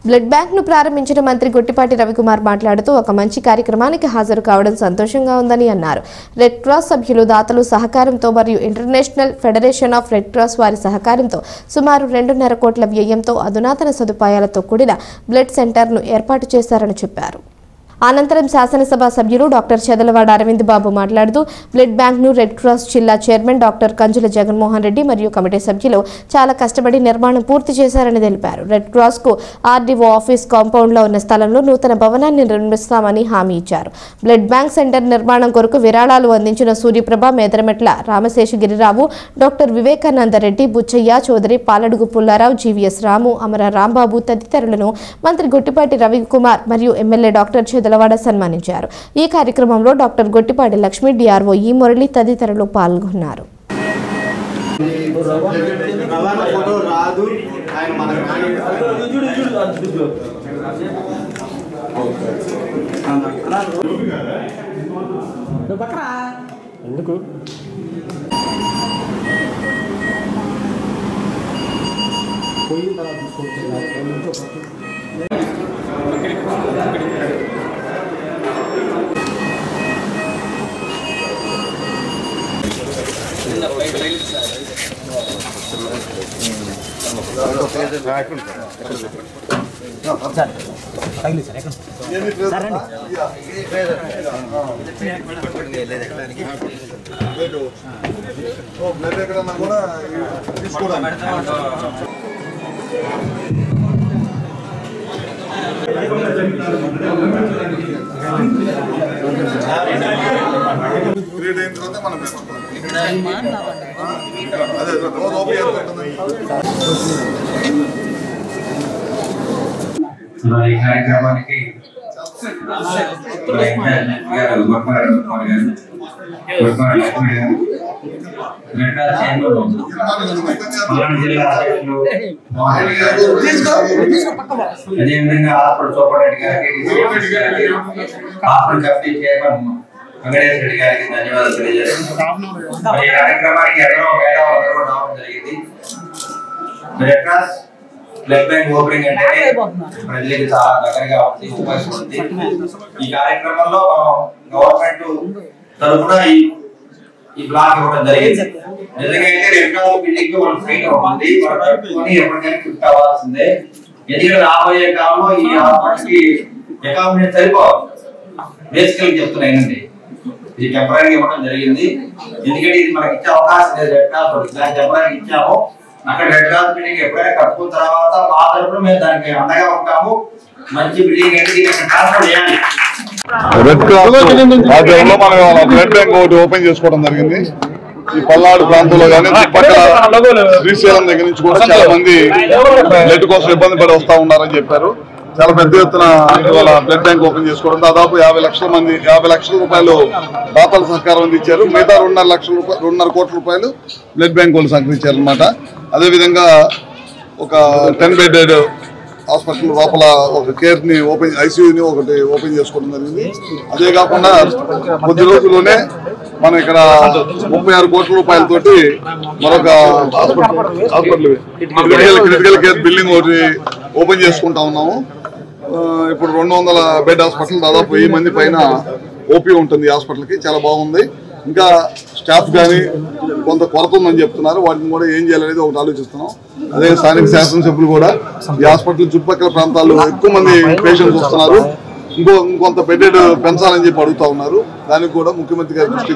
Blood bank ను ప్రారంభించిన మంత్రి గొట్టిపాటి రవికుమార్ మాట్లాడుతూ ఒక మంచి కార్యక్రమానికి హాజరు కావడం సంతోషంగా ఉందని అన్నారు. రెడ్ క్రాస్ సభ్యులు దాతలు సహకారంతో మరియు international federation of red cross వారి సహకారంతో సుమారు 2.5 కోట్ల వ్యయంతో అధునాతన సదుపాయాలతో కూడిన బ్లడ్ సెంటర్ ను ఏర్పాటు చేశారని చెప్పారు. అనంతరం శాసనసభ సభ్యులు డాక్టర్ చదలవాడ అరవింద్ బాబు మాట్లాడుతూ బ్లడ్ బ్యాంక్ ను రెడ్ క్రాస్ జిల్లా చైర్మన్ డాక్టర్ కంజుల జగన్మోహన్ రెడ్డి మరియు కమిటీ సభ్యులు చాలా కష్టపడి నిర్మాణం పూర్తి చేశారని తెలిపారు. రెడ్ క్రాస్ కు ఆర్డీఓ ఆఫీస్ కాంపౌండ్ లో ఉన్న స్థలంలో నూతన భవనాన్ని నిర్మిస్తామని హామీ ఇచ్చారు. బ్లడ్ బ్యాంక్ సెంటర్ నిర్మాణం కొరకు విరాళాలు అందించిన సూర్యప్రభ, మేదరమెట్ల రామశేషగిరిరావు, డాక్టర్ వివేకానంద రెడ్డి, బుచ్చయ్య చౌదరి, పాలడుగు పుల్లారావు, జీవీఎస్ రాము, అమర రాంబాబు తదితరులను మంత్రి గొట్టిపాటి రవికుమార్ మరియు ఎమ్మెల్యే డాక్టర్ చదలవాడ సన్మానించారు. ఈ కార్యక్రమంలో డాక్టర్ గొట్టిపాటి లక్ష్మి, డిఆర్ఓ ఈ మురళి తదితరులు పాల్గొన్నారు. ఈ కార్యక్రమానికి జిల్లా అదేవిధంగా హాస్పిటల్ సూపరింటెండెంట్ గారికి, hospital committee chairman Venkateswara Reddy గారికి ధన్యవాదాలు తెలియజేస్తున్నాను. ఈ కార్యక్రమానికి ఎందరో మేధావులందరూ రావడం జరిగింది. Red cross blood bank opening అంటే ప్రజలకి చాలా దగ్గరగా ఉంది. ఈ కార్యక్రమంలో గవర్నమెంట్ తరఫున ఈ బ్లాక్ ఇవ్వడం జరిగింది. నిజంగా అయితే రెడ్ క్రాస్ బిల్డింగ్ ఒక సైట్ ఉంది, ఎప్పటికైనా షిఫ్ట్ అవ్వాల్సిందే. ఎందుకంటే రాబోయే కాలంలో ఈ హాస్పిటల్కి అకామిడేషన్ సరిపోవాలి. బేసికల్ చెప్తున్నాయండి, ఇది టెంపరీ ఇవ్వడం జరిగింది. ఎందుకంటే ఇది మనకి ఇచ్చే అవకాశం లేదు. రెడ్ క్రాస్ టెంపరీ ఇచ్చాము. అక్కడ రెడ్ క్రాస్ బిల్డింగ్ ఎప్పుడైనా కట్టుకున్న తర్వాత మా తరఫున మేము దానికి అండగా ఉంటాము. మంచి బిల్డింగ్ అంటే ట్రాన్స్ఫర్ చేయాలి. రెడ్ క్రాస్ ఆధ్వర్యంలో మనం బ్లడ్ బ్యాంక్ ఒకటి ఓపెన్ చేసుకోవడం జరిగింది. ఈ పల్నాడు ప్రాంతంలో కానీ చుట్టుపక్కల శ్రీశైలం దగ్గర నుంచి కూడా చాలా మంది బ్లడ్ కోసం ఇబ్బంది పడి వస్తా ఉన్నారని చెప్పారు. చాలా పెద్ద ఎత్తున ఇవాళ బ్లడ్ బ్యాంక్ ఓపెన్ చేసుకోవడం, దాదాపు 50 లక్షల రూపాయలు దాతల సహకారం అందించారు. మిగతా 2.5 కోట్ల రూపాయలు బ్లడ్ బ్యాంక్ వాళ్ళు సహకరించారు అనమాట. అదేవిధంగా ఒక 10 బెడెడ్ హాస్పిటల్ లోపల ఒక కేర్ని ఐసీయూని ఒకటి ఓపెన్ చేసుకోవడం జరిగింది. అదే కాకుండా కొద్ది రోజుల్లోనే మనం ఇక్కడ 36 కోట్ల రూపాయలతోటి మరొక హాస్పిటల్ క్రిటికల్ కేర్ బిల్డింగ్ ఒకటి ఓపెన్ చేసుకుంటా ఉన్నాము. ఇప్పుడు 200 బెడ్ హాస్పిటల్, దాదాపు 1000 మంది పైన ఓపీ ఉంటుంది. హాస్పిటల్కి చాలా బాగుంది. ఇంకా స్టాఫ్ కానీ కొంత కొరత ఉందని చెప్తున్నారు. వాటిని కూడా ఏం చేయాలనేది ఒకటి ఆలోచిస్తున్నాం. అదే స్థానిక శాసనసభ్యులు కూడా ఈ హాస్పిటల్ చుట్టుపక్కల ప్రాంతాల్లో ఎక్కువ మంది పేషెంట్స్ వస్తున్నారు, ఇంకొంత బెడ్ పెంచాలని చెప్పి అడుగుతా ఉన్నారు. దానికి కూడా ముఖ్యమంత్రి గారి దృష్టి